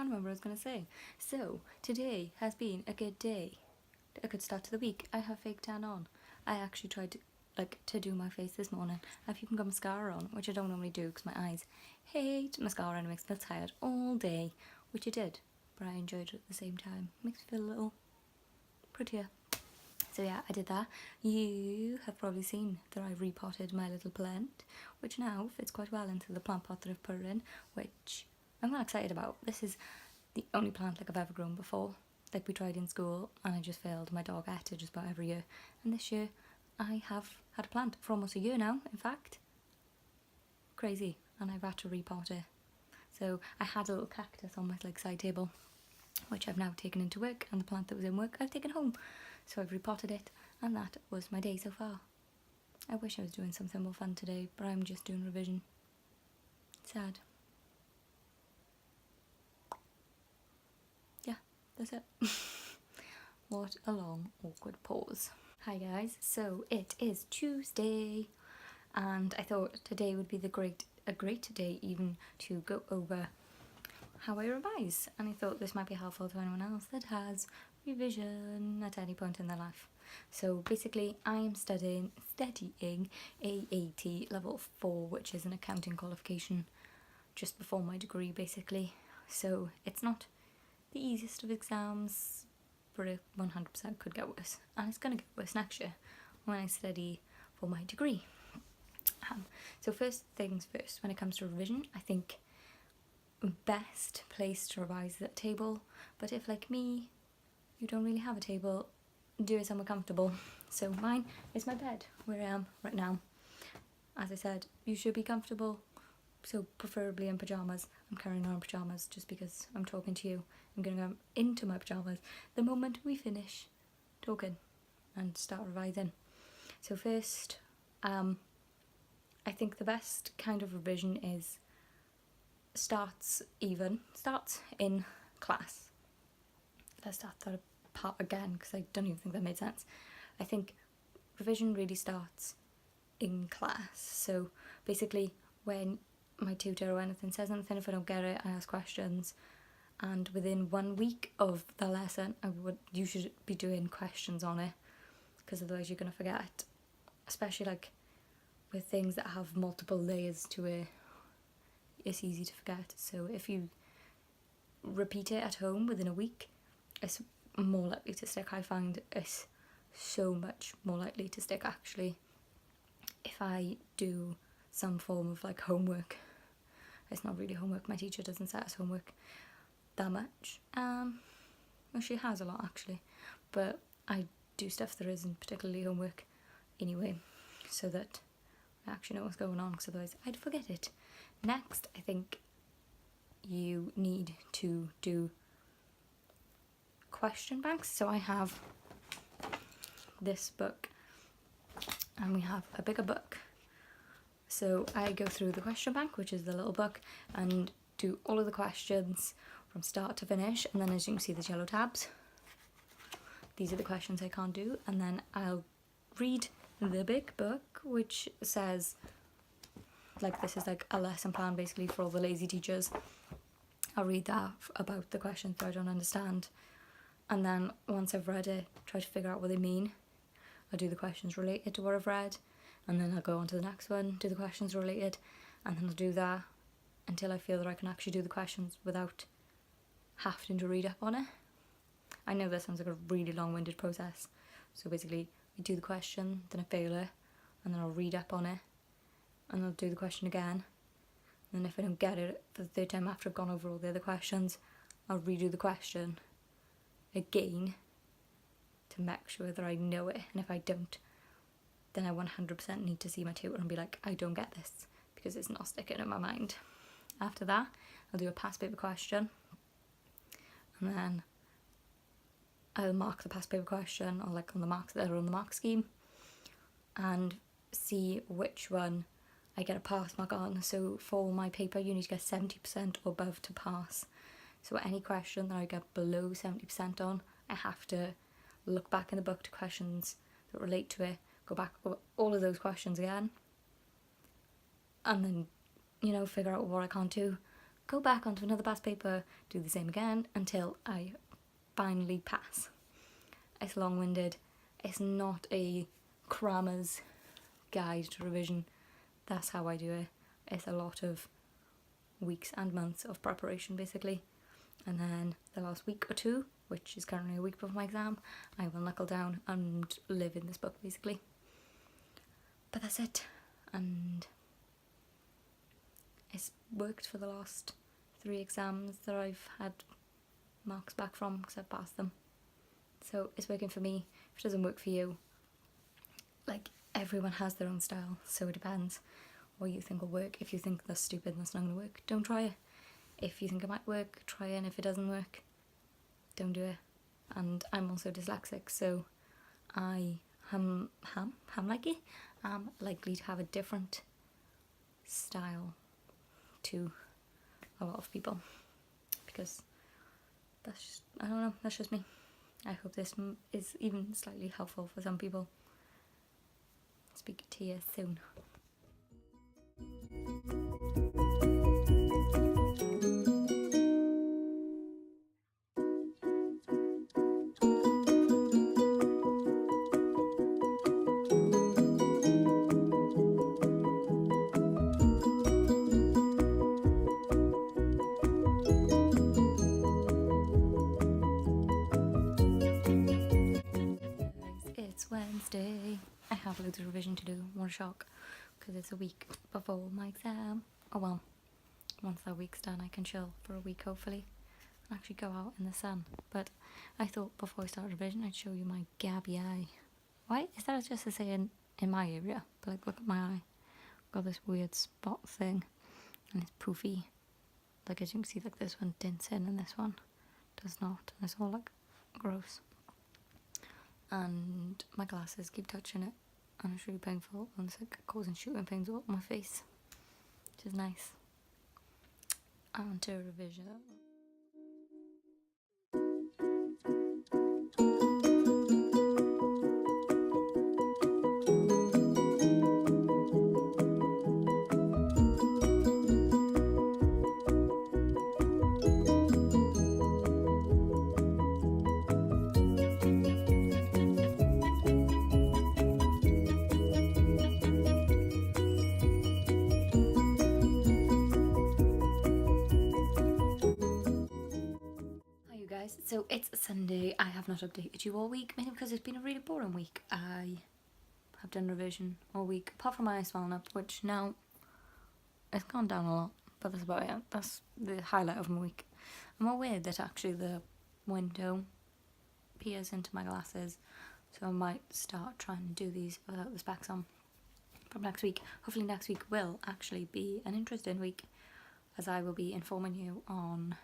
can't remember what I was going to say. So, today has been a good day. A good start to the week. I have fake tan on. I actually tried to do my face this morning. I've even got mascara on, which I don't normally do because my eyes hate mascara and it makes me feel tired all day, which it did, but I enjoyed it at the same time. Makes me feel a little prettier. So yeah, I did that. You have probably seen that I repotted my little plant, which now fits quite well into the plant pot that I've put it in, which I'm quite excited about. This is the only plant I've ever grown before. We tried in school and I just failed. My dog ate it just about every year. And this year I have had a plant for almost a year now, in fact. Crazy. And I've had to repot it. So I had a little cactus on my side table, which I've now taken into work, and the plant that was in work I've taken home. So I've repotted it, and that was my day so far. I wish I was doing something more fun today, but I'm just doing revision. Sad. Yeah, that's it. What a long, awkward pause. Hi guys, so it is Tuesday, and I thought today would be a great day even to go over how I revise, and I thought this might be helpful to anyone else that has revision at any point in their life. So basically I am studying AAT level 4, which is an accounting qualification just before my degree basically. So it's not the easiest of exams, but it 100% could get worse, and it's going to get worse next year when I study for my degree. So first things first, when it comes to revision, I think best place to revise is at table, but if like me you don't really have a table, do it somewhere comfortable. So mine is my bed where I am right now. As I said, you should be comfortable, so preferably in pyjamas. I'm carrying on pyjamas just because I'm talking to you. I'm going to go into my pyjamas the moment we finish talking and start revising. So first, I think the best kind of revision is starts in class. Let's start that part again because I don't even think that made sense. I think revision really starts in class. So basically when my tutor or anything says anything, if I don't get it, I ask questions, and within 1 week of the lesson you should be doing questions on it, because otherwise you're going to forget, especially with things that have multiple layers to it. It's easy to forget. So if you repeat it at home within a week, it's more likely to stick. I find it's so much more likely to stick actually if I do some form of homework. It's not really homework, my teacher doesn't set us homework that much. Well, she has a lot actually, but I do stuff that isn't particularly homework anyway, so that I actually know what's going on, because otherwise I'd forget it. Next, I think you need to do question banks. So I have this book and we have a bigger book. So I go through the question bank, which is the little book, and do all of the questions from start to finish, and then as you can see there's yellow tabs. These are the questions I can't do, and then I'll read the big book, which says this is a lesson plan basically for all the lazy teachers. I'll read that about the questions that I don't understand, and then once I've read it, try to figure out what they mean. I'll do the questions related to what I've read, and then I'll go on to the next one, do the questions related, and then I'll do that until I feel that I can actually do the questions without having to read up on it. I know that sounds like a really long-winded process. So basically I do the question, then I fail it, and then I'll read up on it, and I'll do the question again, and then if I don't get it for the third time after I've gone over all the other questions, I'll redo the question again to make sure that I know it, and if I don't, then I 100% need to see my tutor and be like, I don't get this, because it's not sticking in my mind. After that, I'll do a past paper question, and then I'll mark the past paper question, or on the marks that are on the mark scheme, and see which one I get a pass mark on. So for my paper you need to get 70% or above to pass. So any question that I get below 70% on, I have to look back in the book to questions that relate to it, go back over all of those questions again, and then figure out what I can't do, go back onto another past paper, do the same again until I finally pass. It's long-winded. It's not a crammer's guide to revision. That's how I do it. It's a lot of weeks and months of preparation basically, and then the last week or two, which is currently a week before my exam, I will knuckle down and live in this book basically. But that's it, and it's worked for the last 3 exams that I've had marks back from because I've passed them. So it's working for me. If it doesn't work for you, like, everyone has their own style, so it depends what you think will work. If you think that's stupid and that's not going to work, don't try it. If you think it might work, try it, and if it doesn't work, don't do it. And I'm also dyslexic, so I am likely to have a different style to a lot of people, because that's just, I don't know, that's just me. I hope this is even slightly helpful for some people. Speak to you soon. It's Wednesday. I have loads of revision to do. What a shock, because it's a week before my exam. Oh well, once that week's done I can chill for a week hopefully and actually go out in the sun. But I thought before I start revision I'd show you my gabby eye. Why is that just to say in my area? But like, look at my eye. Got this weird spot thing and it's poofy. Like, as you can see, like, this one dints in and this one does not, and it's all like gross. And my glasses keep touching it and it's really painful and it's like causing shooting pains all up my face, which is nice. On to revision. So it's Sunday. I have not updated you all week, mainly because it's been a really boring week. I have done revision all week, apart from my eye swelling up, which now it's gone down a lot, but that's about it. That's the highlight of my week. I'm aware that actually the window peers into my glasses, so I might start trying to do these without the specs on from next week. Hopefully next week will actually be an interesting week, as I will be informing you on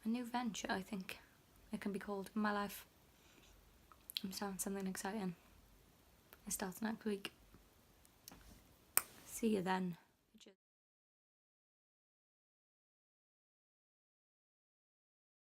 a new venture, I think it can be called, in my life. I'm starting something exciting. It starts next week. See you then.